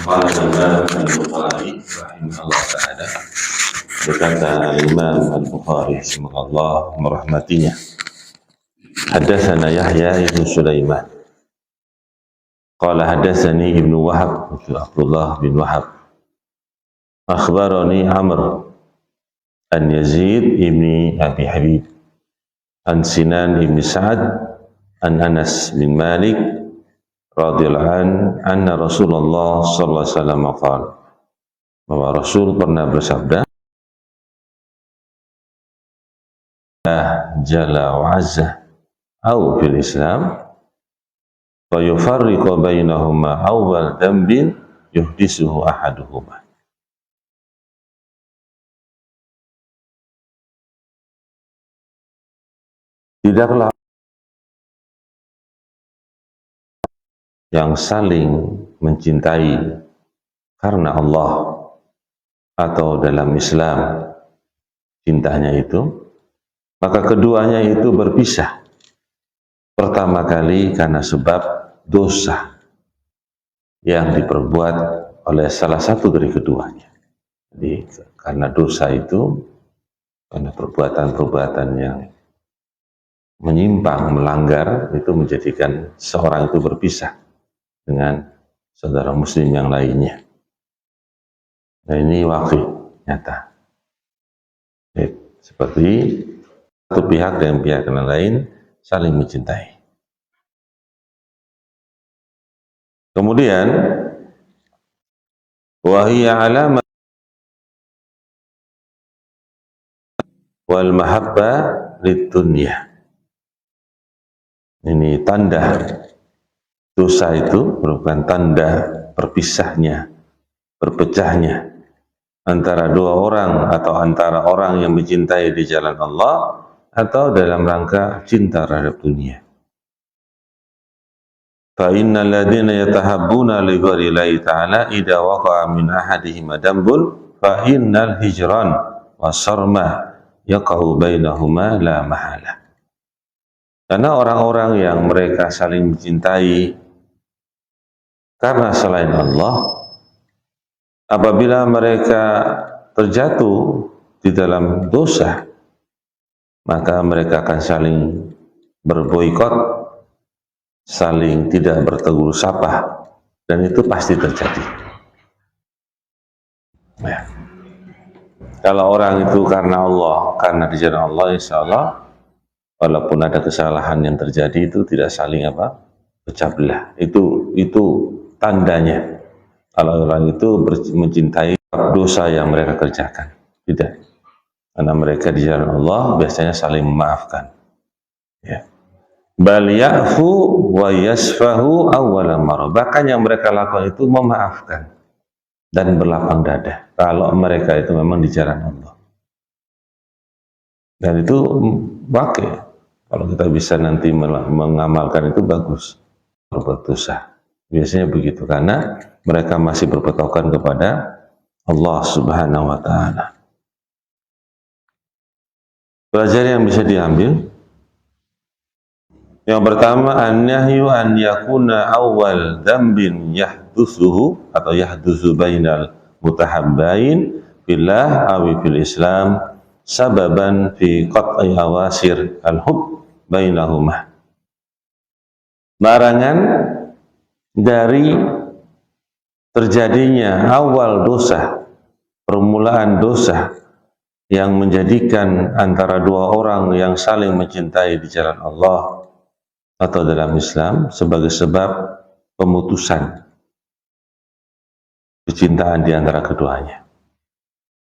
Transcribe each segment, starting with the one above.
Qala Imam Al-Bukhari rahimahullah ta'ala, berkata Imam Al-Bukhari semoga Allah merahmatinya, haddatsana Yahya ibn Sulaiman qala haddatsani Ibnu Wahab, Abdullah bin Wahab, akhbarani Amr an Yazid ibni Abi Habib an Sinan ibn Sa'ad an Anas bin Malik radhiyallahu anna Rasulullah sallallahu alaihi wasallam qala, bahwa Rasul pernah bersabda, jalla wa azza au fil Islam fa yufarriqu bainahuma awwal dambin yuhdisuhu ahaduhuma. Tidaklah yang saling mencintai karena Allah atau dalam Islam cintanya itu, maka keduanya itu berpisah. Pertama kali karena sebab dosa yang diperbuat oleh salah satu dari keduanya. Jadi karena dosa itu, karena perbuatan-perbuatan yang menyimpang, melanggar, itu menjadikan seorang itu berpisah dengan saudara muslim yang lainnya. Nah, ini waqi' nyata. Seperti satu pihak dengan pihak yang lain saling mencintai. Kemudian wahiyya alamat wal mahabba lidunya. Ini tanda dosa itu merupakan tanda berpisahnya, berpecahnya antara dua orang atau antara orang yang mencintai di jalan Allah atau dalam rangka cinta terhadap dunia. Fa innal ladzina yatahabbuna li ghairi Allahi ta'ala idza waqa'a min ahadihim dambun fa innal hijran wa sarma yaqa'u bainahuma la mahala. Karena orang-orang yang mereka saling mencintai karena selain Allah, apabila mereka terjatuh di dalam dosa, maka mereka akan saling berboikot, saling tidak bertegur sapa, dan itu pasti terjadi. Ya. Kalau orang itu karena Allah, karena di jalan Allah, insya Allah, walaupun ada kesalahan yang terjadi itu tidak saling pecah belah. Itu tandanya. Kalau orang itu mencintai dosa yang mereka kerjakan, tidak. Karena mereka di jalan Allah biasanya saling memaafkan. Ya. Bal ya'fu wa yasfahu awwala marrah. Bahkan yang mereka lakukan itu memaafkan dan berlapang dada kalau mereka itu memang di jalan Allah. Dan itu waqi'. Kalau kita bisa nanti mengamalkan itu bagus. Berbuat dosa. Biasanya begitu, karena mereka masih berpatokan kepada Allah Subhanahu wa ta'ala. Pelajaran yang bisa diambil. Yang pertama, an-nahyu an yakuna awal dzambin yahdutsuhu atau yahdutsu bainal mutahabbain fillah aw fil Islam sababan fi qat'i awasir al-hub bainahuma. Larangan dari terjadinya awal dosa, permulaan dosa yang menjadikan antara dua orang yang saling mencintai di jalan Allah atau dalam Islam sebagai sebab pemutusan kecintaan di antara keduanya.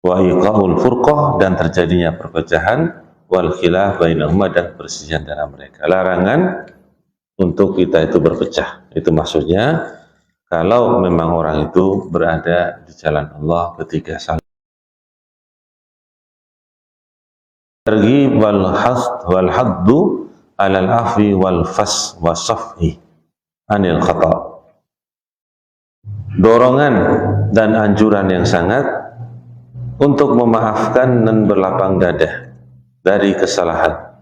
Wa iqa'ul furqah, dan terjadinya perpecahan, wal khilaf bainahuma, dan perselisihan antara mereka. Larangan untuk kita itu berpecah. Itu maksudnya kalau memang orang itu berada di jalan Allah ketika saling terghib wal haddu alal afi wal fas wasafhi anil khata'. Dorongan dan anjuran yang sangat untuk memaafkan dan berlapang dada dari kesalahan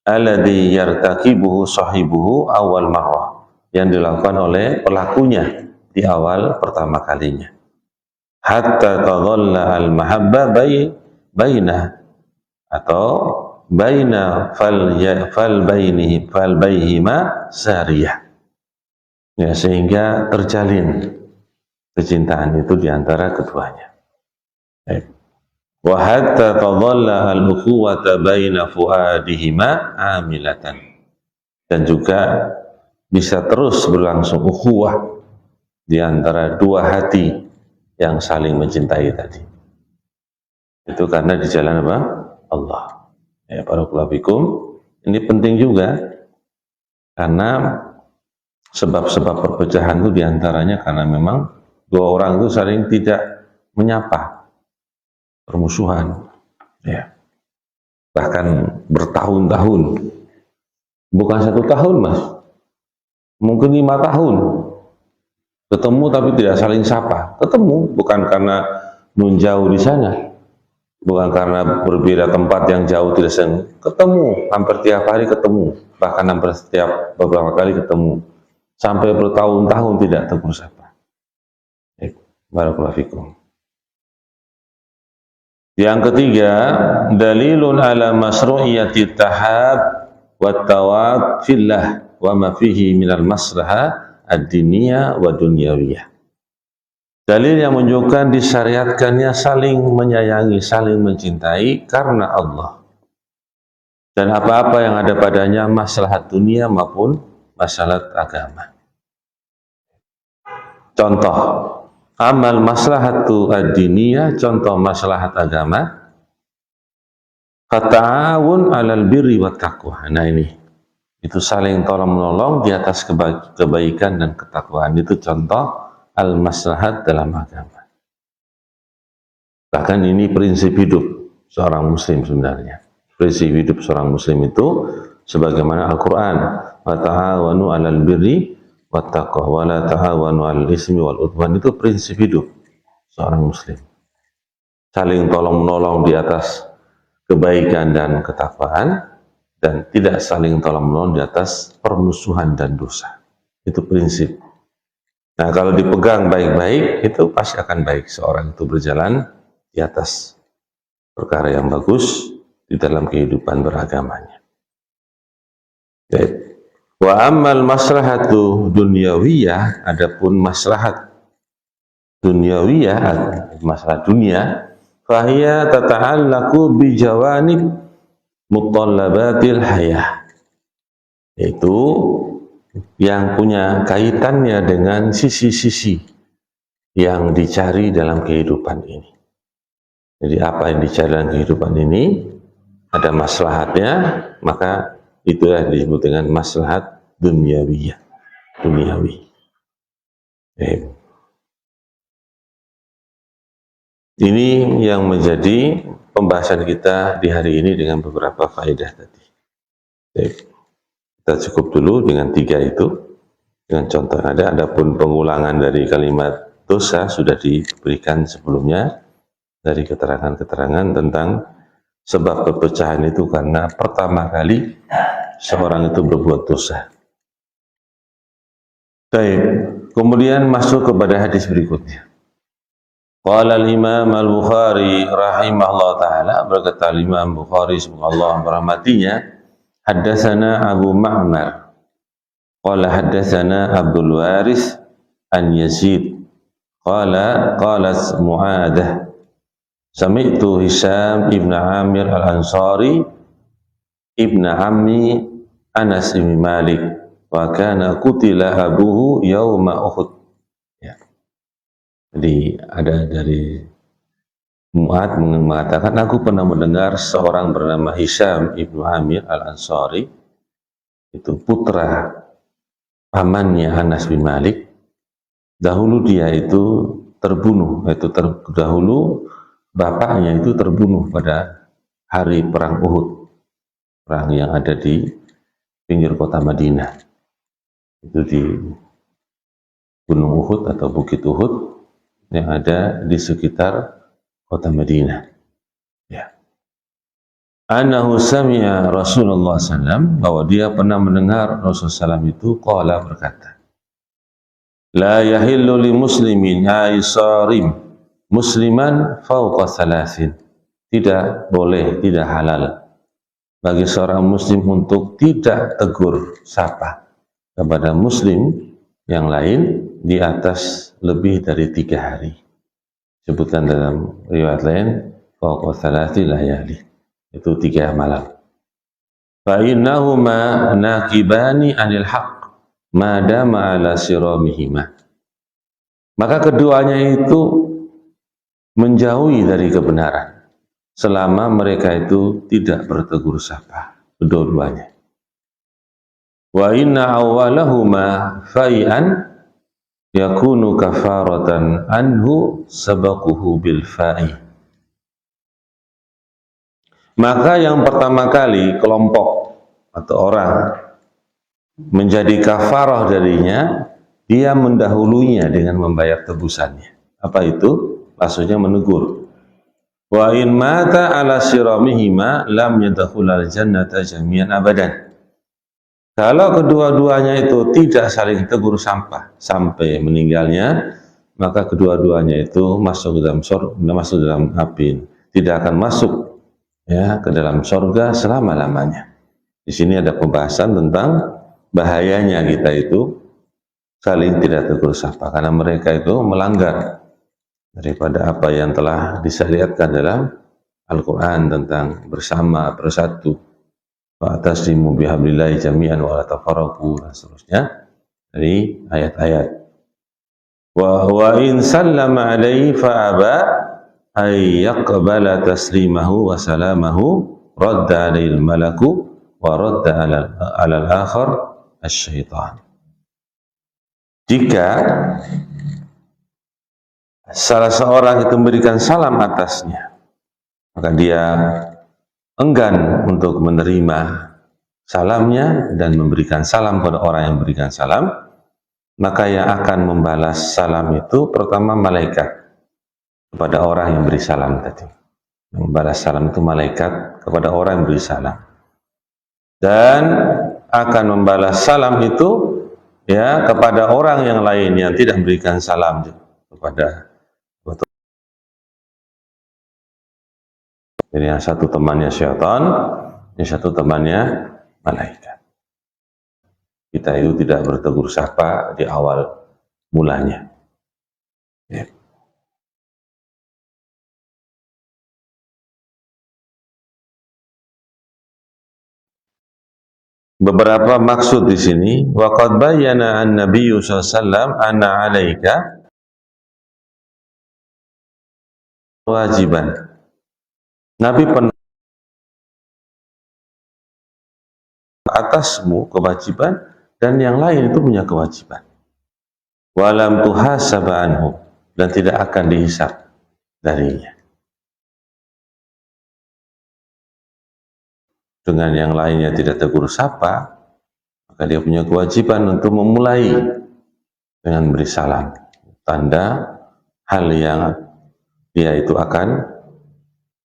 alladzi yartakibuhu sahibuhu awal marrah, yang dilakukan oleh pelakunya di awal pertama kalinya. Hatta tadhalla al-mahabba bainah atau baina fal baihima sariyah. Ya, sehingga terjalin kecintaan itu di antara keduanya. Wa hatta tadhalla al-ukhuwata baina fuadihima amilatan. Dan juga bisa terus berlangsung ukhuwah di antara dua hati yang saling mencintai tadi. Itu karena di jalan apa? Allah. Ya, barakallahu fikum. Ini penting juga karena sebab-sebab perpecahan itu diantaranya karena memang dua orang itu saling tidak menyapa, permusuhan, ya, bahkan bertahun-tahun, bukan 1 tahun mas, mungkin 5 tahun ketemu tapi tidak saling sapa. Ketemu bukan karena nun jauh di sana, bukan karena berbeda tempat yang jauh, tidak sering ketemu, hampir tiap hari ketemu, bahkan hampir setiap beberapa kali ketemu, sampai bertahun-tahun tidak tegur sapa. Barakallahu fikum. Yang ketiga, dalilun ala masru'iyati tahab wa tawad fillah wa ma fihi minal maslahah ad-diniyah wa dunyawiyah. Dalil yang menunjukkan disyariatkannya saling menyayangi, saling mencintai karena Allah. Dan apa-apa yang ada padanya maslahat dunia maupun maslahat agama. Contoh, amal maslahatu ad-diniyah, contoh maslahat agama, kata'awun alal birri wa taqwa. Nah ini, itu saling tolong-menolong di atas kebaikan dan ketakwaan. Itu contoh al-maslahat dalam agama. Bahkan ini prinsip hidup seorang muslim sebenarnya. Prinsip hidup seorang muslim itu sebagaimana Al-Quran, wa ta'awanu alal birri wa taqwa wa la ta'awanu alal ismi wal udwan. Itu prinsip hidup seorang muslim. Saling tolong-menolong di atas kebaikan dan ketakwaan, dan tidak saling tolong-menolong di atas permusuhan dan dosa. Itu prinsip. Nah, kalau dipegang baik-baik, itu pasti akan baik. Seorang itu berjalan di atas perkara yang bagus di dalam kehidupan beragamanya. Baik. Wa ammal maslahatu dunyawiyah, adapun maslahat dunyawiyah, masalah dunia, fahiya tata'allaqu bi jawanib mutallabatil hayah. Itu yang punya kaitannya dengan sisi-sisi yang dicari dalam kehidupan ini. Jadi apa yang dicari dalam kehidupan ini, ada maslahatnya, maka itu yang disebut dengan maslahat dunyawiyah, duniawi. Ini yang menjadi pembahasan kita di hari ini dengan beberapa faedah tadi. Kita cukup dulu dengan 3 itu, dengan contoh ada. Adapun pengulangan dari kalimat dosa sudah diberikan sebelumnya dari keterangan-keterangan tentang sebab perpecahan itu karena pertama kali seorang itu berbuat dosa. Baik, kemudian masuk kepada hadis berikutnya. Qala al-Imam al-Bukhari rahimahullah ta'ala, berkata Imam Bukhari semoga Allah merahmatinya, haddatsana Abu Ma'mar qala haddatsana Abdul Waris an Yazid qala qalat Mu'adah sami'tu Hisham ibn Amir al-Ansari ibn Ammi Anas ibn Malik wa kana qutila abuhu yauma Uhud. Ya. Jadi ada dari Mu'ad mengatakan, aku pernah mendengar seorang bernama Hisham ibn Amir al-Ansari, itu putra pamannya Anas bin Malik. Dahulu dia itu terbunuh, dahulu bapaknya itu terbunuh pada hari perang Uhud, perang yang ada di pinggir kota Madinah. Itu di Gunung Uhud atau Bukit Uhud yang ada di sekitar kota Madinah. Ya. Anahu sami'a Rasulullah SAW, bahwa dia pernah mendengar Rasulullah SAW itu qala berkata, La yahillu li muslimin aisarim musliman fauqa thalathin. Tidak boleh, tidak halal bagi seorang muslim untuk tidak tegur sapa kepada muslim yang lain di atas lebih dari 3 hari. Sebutkan dalam riwayat lain, fauqa thalathi layali, itu 3 malam. Fa innahuma naqibani anil haqq ma dama ala siramihima. Maka keduanya itu menjauhi dari kebenaran selama mereka itu tidak bertegur sapa, kedua-duanya. Wa inna awwalahuma fai'an yakunu kafaratan anhu sabaquhu bil fa'i. Maka yang pertama kali kelompok atau orang menjadi kafarah darinya, dia mendahulunya dengan membayar tebusannya. Apa itu? Maksudnya menegur. Wa in mata ala siramihima lam yadkhulal jannata jami'an abadan. Kalau kedua-duanya itu tidak saling tegur sapa sampai meninggalnya, maka kedua-duanya itu masuk dalam api, tidak akan masuk ya ke dalam surga selama-lamanya. Di sini ada pembahasan tentang bahayanya kita itu saling tidak tegur sapa, karena mereka itu melanggar daripada apa yang telah disyariatkan dalam Al-Quran tentang bersama, bersatu, wa'tasimu bihablillahi jami'an wa la tafarraqu, dan seterusnya dari ayat-ayat. Wa in sallama alaihi fa'aba ay yaqbala taslimahu wa salamahu radda alaihi al-malaku wa radda ala al-akhar asy-syaitan. Jika salah seorang itu memberikan salam atasnya, maka dia enggan untuk menerima salamnya dan memberikan salam pada orang yang memberikan salam, maka yang akan membalas salam itu pertama malaikat kepada orang yang beri salam tadi. Yang membalas salam itu malaikat kepada orang yang beri salam, dan akan membalas salam itu ya kepada orang yang lain yang tidak memberikan salam kepada. Jadi yang satu temannya syaitan, yang satu temannya malaikat. Kita itu tidak bertegur sapa di awal mulanya. Ya. Beberapa maksud di sini. Wa qad bayyana an-nabiyyu sallallahu alaihi wasallam anna 'alaika wajiban. Nabi atasmu kewajiban dan yang lain itu punya kewajiban. Walam tuhasab anhu, dan tidak akan dihisab darinya. Dengan yang lainnya tidak tegur sapa, maka dia punya kewajiban untuk memulai dengan beri salam. Tanda hal yang dia itu akan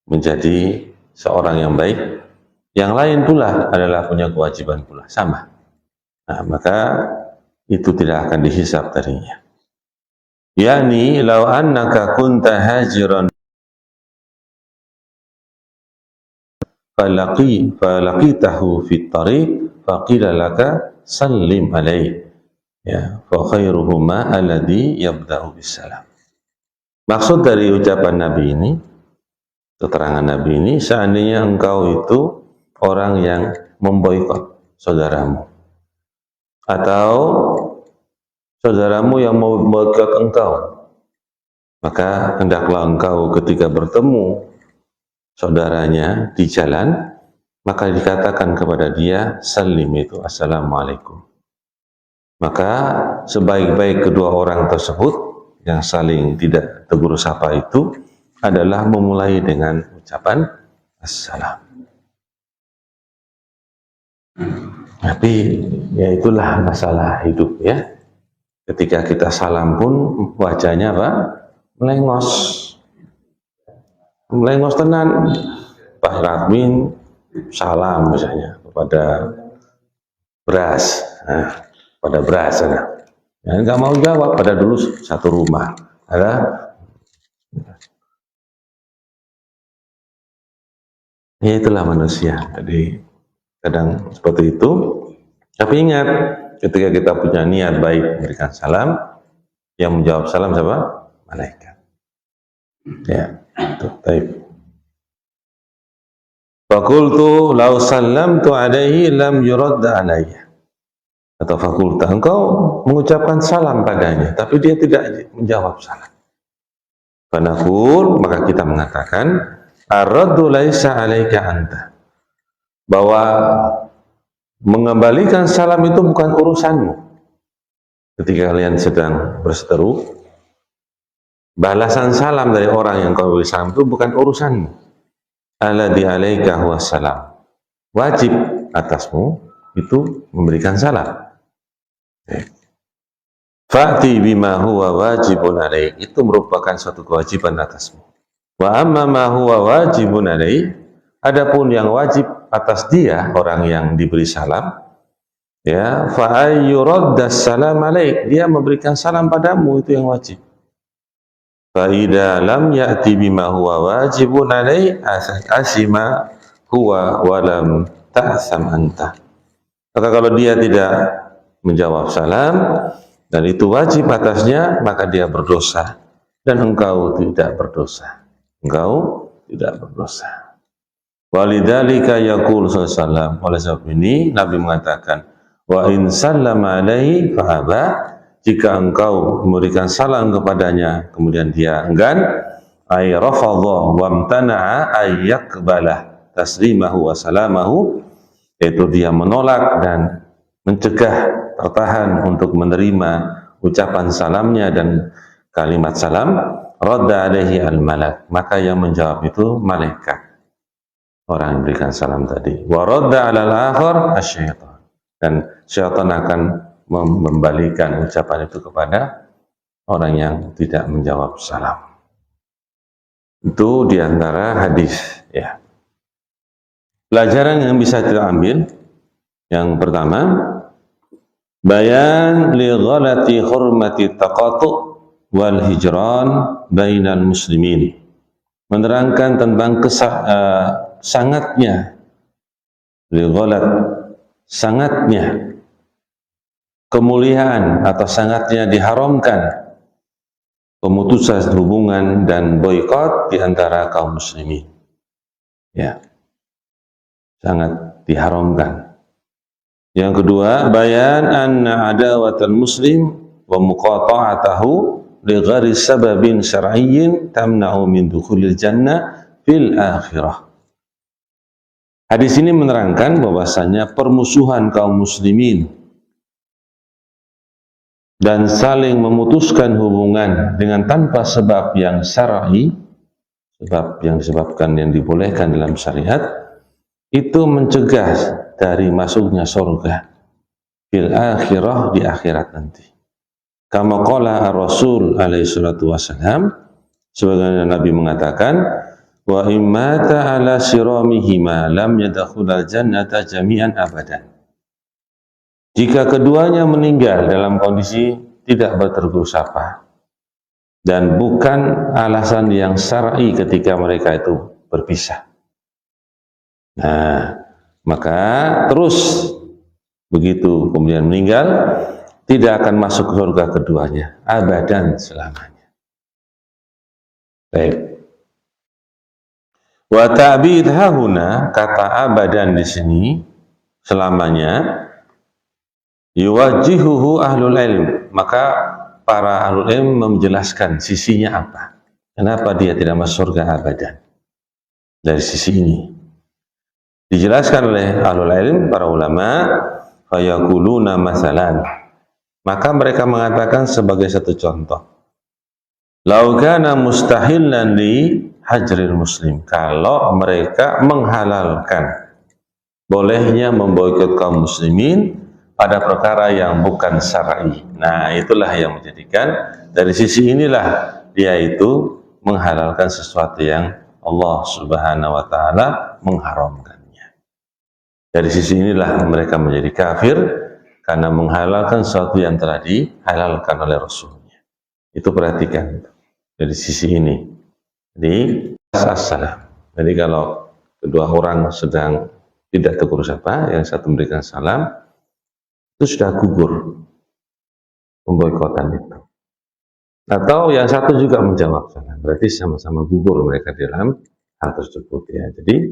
menjadi seorang yang baik. Yang lain pula adalah punya kewajiban pula, sama. Nah, maka itu tidak akan dihisab darinya. Yani, law annaka kunta hajiran falaqitahu fit tariq faqila laka sallim alaihi, ya, fa khairuhuma alladhi yabda'u bis salam. Maksud dari ucapan Nabi ini, keterangan Nabi ini, seandainya engkau itu orang yang memboikot saudaramu, atau saudaramu yang memboikot engkau, maka hendaklah engkau ketika bertemu saudaranya di jalan, maka dikatakan kepada dia salim, itu assalamualaikum. Maka sebaik-baik kedua orang tersebut yang saling tidak tegur sapa itu adalah memulai dengan ucapan assalam. Tapi ya itulah masalah hidup ya. Ketika kita salam pun wajahnya apa? Melengos. Melengos tenan. Pak Radmin salam misalnya kepada beras. Nah, pada beras. Nah. Ya, nggak mau jawab, pada dulu satu rumah. Ada, ya itulah manusia. Jadi kadang seperti itu. Tapi ingat, ketika kita punya niat baik memberikan salam, yang menjawab salam siapa? Malaikat. Ya, itu. Baik. Fakultu lau sallamtu alaihi lam yurad alayya. Atau fakulta, engkau mengucapkan salam padanya, tapi dia tidak menjawab salam. Fanaqul, maka kita mengatakan, ar-raddu laisa alaika anta. Bahwa mengembalikan salam itu bukan urusanmu. Ketika kalian sedang berseteru, balasan salam dari orang yang kau beri salam itu bukan urusanmu. Alladzi alaika huwa salam. Wajib atasmu itu memberikan salam. Fa'ti bima huwa wajibun alaik. Itu merupakan suatu kewajiban atasmu. Wa amma ma huwa wajibun alaik. Adapun yang wajib atas dia, orang yang diberi salam, ya, fa ayyuraddas salam alaik. Dia memberikan salam padamu, itu yang wajib. Fa idza lam ya'ti bima huwa wajibun alaik asima huwa wa lam ta'sam anta. Maka kalau dia tidak menjawab salam dan itu wajib atasnya, maka dia berdosa dan engkau tidak berdosa. Engkau tidak berdosa. Walidzalika yaqul sallallahu. Oleh sebab ini Nabi mengatakan, wa in sallama alaihi fa aba. Jika engkau memberikan salam kepadanya kemudian dia enggan, ay rafadha wa amtana'a ay yaqbala taslimahu wa salamahu, yaitu dia menolak dan mencegah, tertahan untuk menerima ucapan salamnya dan kalimat salam, radda alaihi al-malak, maka yang menjawab itu malaikat, orang yang berikan salam tadi. Wa radda alal akhar asyaitan, dan syaitan akan membalikan ucapan itu kepada orang yang tidak menjawab salam. Itu diantara hadis, ya. Pelajaran yang bisa kita ambil, yang pertama, bayan li ghalati hurmati taqatu wal hijran bainal muslimin. Menerangkan tentang sangatnya li ghalat, sangatnya kemuliaan atau sangatnya diharamkan pemutusan hubungan dan boikot di antara kaum muslimin. Ya. Sangat diharamkan. Yang kedua, bayan anna adawatul muslim wa muqata'atahu li ghairi sababin syar'iyyin tamna'u min dukhulil jannah fil akhirah. Hadis ini menerangkan bahwasanya permusuhan kaum muslimin dan saling memutuskan hubungan dengan tanpa sebab yang syar'i, sebab yang disebabkan yang dibolehkan dalam syariat, itu mencegah dari masuknya surga fil akhirah, di akhirat nanti. Kama qala ar-rasul alaihi salatu wassalam, sebagaimana Nabi mengatakan, wa immata ala siramihima lam yadkhulal jannata jami'an abadan. Jika keduanya meninggal dalam kondisi tidak bertegur sapa dan bukan alasan yang syar'i ketika mereka itu berpisah, nah, maka terus begitu kemudian meninggal, tidak akan masuk ke surga keduanya abadan, selamanya. Baik. Wa ta'bid hahuna, kata abadan di sini selamanya, yuwajjihuhu ahlul ilm, maka para ahlul ilm menjelaskan sisinya apa, kenapa dia tidak masuk surga abadan. Dari sisi ini dijelaskan oleh ahlul ilm, para ulama, fayaquluna masalan, maka mereka mengatakan sebagai satu contoh, lau kana mustahilan li hajril muslim, kalau mereka menghalalkan bolehnya memboikot kaum muslimin pada perkara yang bukan syar'i. Nah, itulah yang menjadikan dari sisi inilah dia itu menghalalkan sesuatu yang Allah Subhanahu wa taala mengharamkannya. Dari sisi inilah mereka menjadi kafir, karena menghalalkan sesuatu yang telah dihalalkan oleh Rasulnya. Itu perhatikan dari sisi ini. Jadi assalam. Jadi kalau kedua orang sedang tidak tegur sapa, yang satu memberikan salam, itu sudah gugur pemboikotan itu. Atau yang satu juga menjawab salam, berarti sama-sama gugur mereka dalam hal tersebut ya. Jadi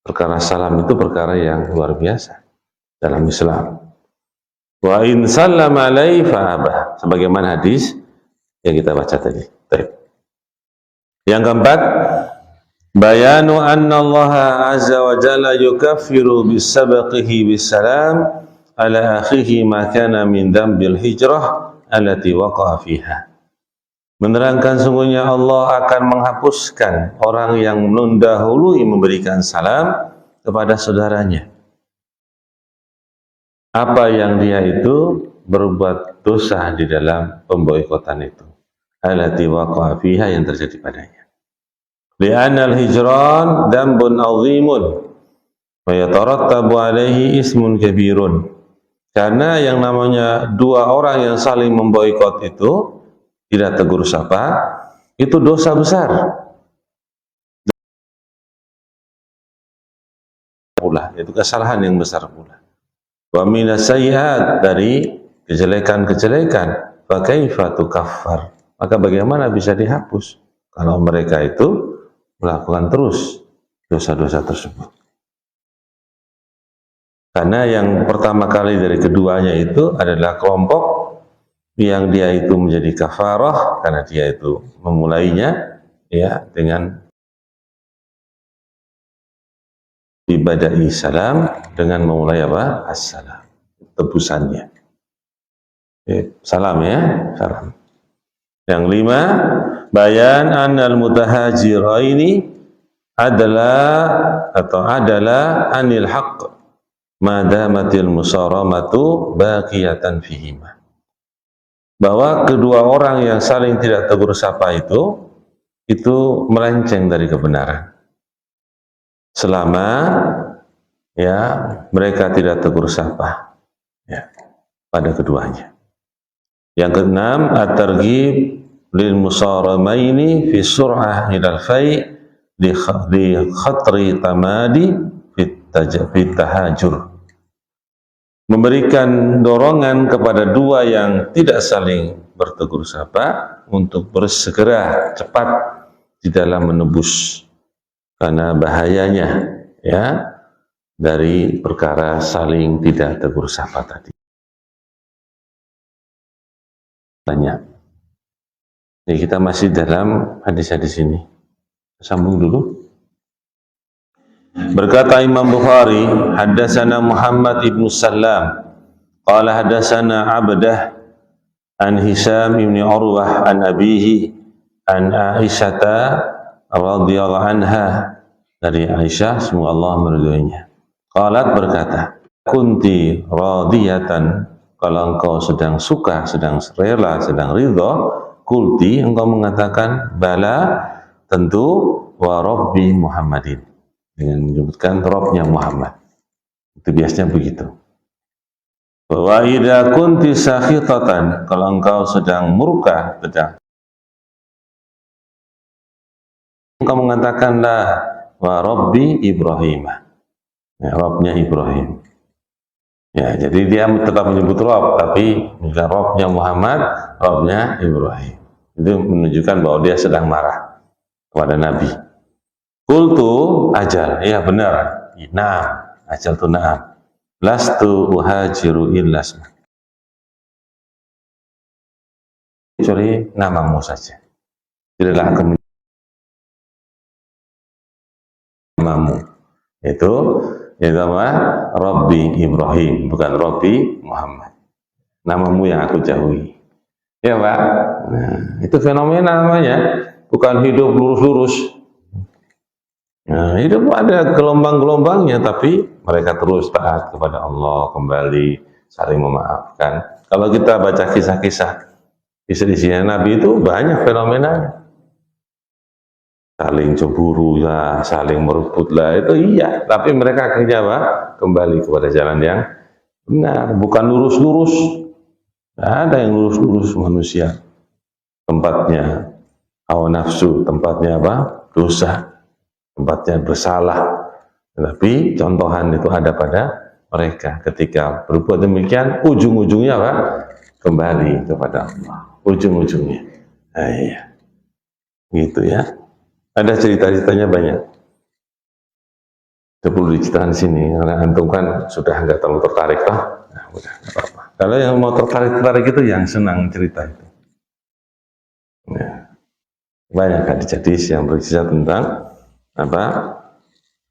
perkara salam itu perkara yang luar biasa dalam Islam. Wa in sallama alaihi fa'abah, sebagaimana hadis yang kita baca tadi. Yang keempat, bayanu anna Allah azza wa jalla yukaffiru bisabaqihi bisalam ala akhihi ma kana min dambil hijrah allati waqa'a fiha. Menerangkan sungguhnya Allah akan menghapuskan orang yang mendahului memberikan salam kepada saudaranya apa yang dia itu berbuat dosa di dalam pemboikotan itu, allati waqa'a fiha, yang terjadi padanya. Li'anna al-hijran dambun 'azimun wa yatarattabu alaihi ismun kabirun. Karena yang namanya dua orang yang saling memboikot itu tidak tegur sapa, itu dosa besar pula, itu kesalahan yang besar pula. Wa minas sayyi'at, dari kejelekan-kejelekan, fa kaifa tukaffar, maka bagaimana bisa dihapus kalau mereka itu melakukan terus dosa-dosa tersebut. Karena yang pertama kali dari keduanya itu adalah kelompok yang dia itu menjadi kafarah, karena dia itu memulainya ya dengan ibadahi salam, dengan memulai apa? Assalam, tebusannya. Salam ya, salam. Yang lima, bayan annal mutahajiraini adalah anil haqq madamatil musaramatu baqiyatan fihima. Bahwa kedua orang yang saling tidak tegur sapa itu melenceng dari kebenaran selama ya mereka tidak tegur sapa ya pada keduanya. Yang keenam, at-targhib lil musaramaini fi sur'ah ilal fai li khatri tamadi fit tahajur. Memberikan dorongan kepada dua yang tidak saling bertegur sapa untuk bersegera cepat di dalam menebus, karena bahayanya ya dari perkara saling tidak tegur sapa tadi. Banyak. Jadi kita masih dalam hadis-hadis ini. Sambung dulu. Berkata Imam Bukhari, haddatsana Muhammad ibn Sallam qala haddatsana Abdah an Hisham ibn Urwah an abihi an Aisyah radhiyallahu anha, dari Aisyah semoga Allah meridhoinya. Qalat, berkata, kunti radiyatan, kalau engkau sedang suka, sedang rela, sedang ridha, kulti, engkau mengatakan bala, tentu, wa rabbi Muhammadin, dengan menyebutkan Rabbnya Muhammad. Itu biasanya begitu. Wa idza kunti sakhitatan, kalau engkau sedang murka, engkau mengatakanlah wa rabbi Ibrahim, ya, Rabbnya Ibrahim. Ya, jadi dia tetap menyebut Rabb, tapi bukan Rabbnya Muhammad, Rabbnya Ibrahim. Itu menunjukkan bahwa dia sedang marah kepada Nabi. Qultu ajal, ya benar. Na'am, ajal tu na'am. Lastu uhajiru illa isma. Kecuali namamu saja. Tidaklah akan namamu. Itu apa? Rabbi Ibrahim, bukan Rabbi Muhammad. Namamu yang aku jauhi. Ya Pak. Nah, itu fenomena namanya. Bukan hidup lurus-lurus. Nah, hidup ada gelombang-gelombangnya, tapi mereka terus taat kepada Allah, kembali saling memaafkan. Kalau kita baca kisah-kisah istri-istrinya Nabi itu banyak fenomenanya. Saling cemburu lah, saling merebut lah, itu iya. Tapi mereka akhirnya apa? Kembali kepada jalan yang Benar, bukan lurus-lurus. Tidak ada yang lurus-lurus manusia. Tempatnya hawa nafsu, tempatnya apa? Dosa, tempatnya bersalah. Tetapi contohan itu ada pada mereka. Ketika berbuat demikian, ujung-ujungnya apa? Kembali kepada Allah. Ujung-ujungnya. Nah, iya. Gitu ya. Ada cerita-ceritanya banyak. Itu perlu diceritakan sini, karena antum kan sudah nggak terlalu tertarik toh. Nah, udah nggak apa-apa. Kalau yang mau tertarik itu yang senang cerita itu. Ya. Banyak hadis-hadis yang bercerita tentang apa?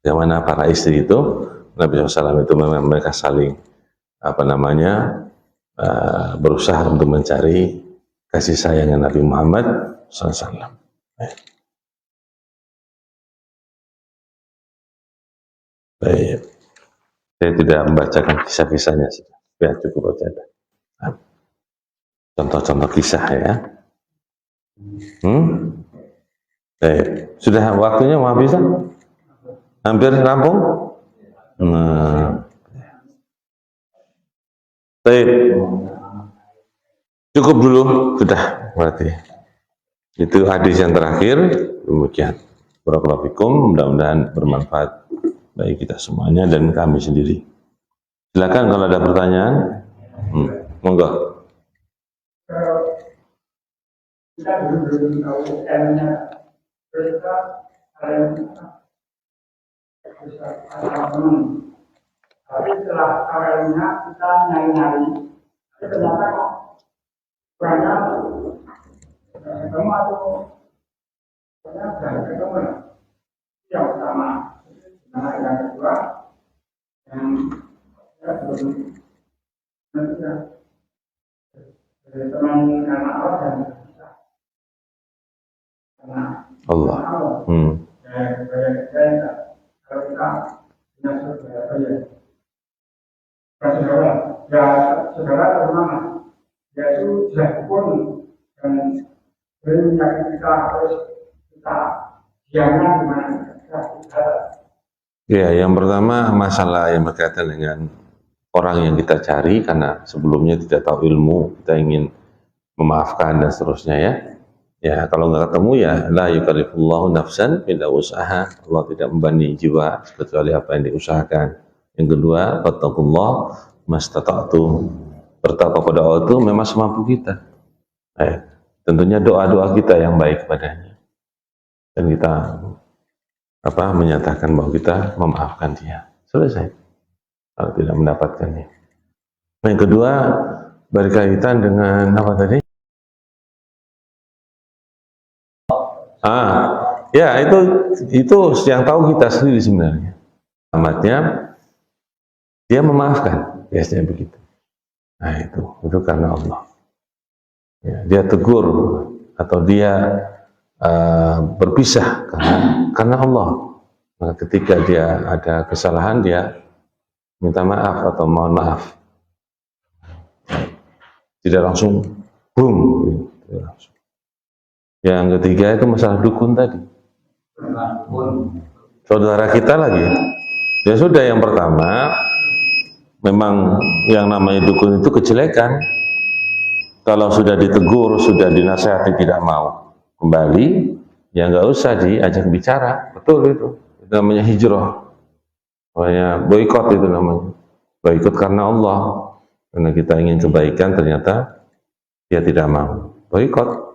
Yang mana para istri itu Nabi SAW itu memang mereka saling apa namanya berusaha untuk mencari kasih sayangnya Nabi Muhammad SAW. Baik. Saya tidak membacakan kisah-kisahnya, sudah cukup saja. Contoh-contoh kisah ya. Baik. Sudah waktunya mau habis? Hampir rampung? Baik. Cukup dulu, sudah berarti. Itu hadis yang terakhir. Demikian. Barakallahu fikum, mudah-mudahan bermanfaat bagi kita semuanya dan kami sendiri. Silakan kalau ada pertanyaan. Monggo. Kita belum tahu M-nya. Kita tapi setelah awalnya kita nyari-nyari, tapi ternyata kok banyak ketemu atau banyak ketemu yang pertama. Nah, yang kedua yang belum nanti ya teman anak Allah dan karena Allah. Kalau kita punya saudara ya saudara bagaimana? Yaitu jelas pun dan sering menyakiti kita harus kita diamkan gimana? Ya, yang pertama masalah yang berkaitan dengan orang yang kita cari karena sebelumnya tidak tahu ilmu, kita ingin memaafkan dan seterusnya ya. Ya, kalau nggak ketemu ya la yukallifullahu nafsan illa wus'aha. Allah tidak membebani jiwa kecuali apa yang diusahakan. Yang kedua, fattaqullah mastata'tum. Bertakwa pada Allah itu memang semampu kita. Tentunya doa-doa kita yang baik kepadanya. Dan kita menyatakan bahwa kita memaafkan dia. Selesai. Kalau tidak mendapatkannya. Yang kedua, berkaitan dengan apa tadi? Ya itu yang tahu kita sendiri sebenarnya. Amatnya dia memaafkan, biasanya begitu. Nah itu karena Allah. Ya, dia tegur atau dia berpisah karena Allah. Maka ketika dia ada kesalahan dia minta maaf atau mohon maaf. Tidak langsung boom. Gitu, langsung. Yang ketiga itu masalah dukun tadi. Saudara kita lagi. Ya sudah, yang pertama memang yang namanya dukun itu kejelekan. Kalau sudah ditegur, sudah dinasihati tidak mau kembali, ya nggak usah diajak bicara. Betul itu namanya hijrah. Namanya boikot itu namanya. Boikot karena Allah. Karena kita ingin kebaikan ternyata dia tidak mau. Boikot.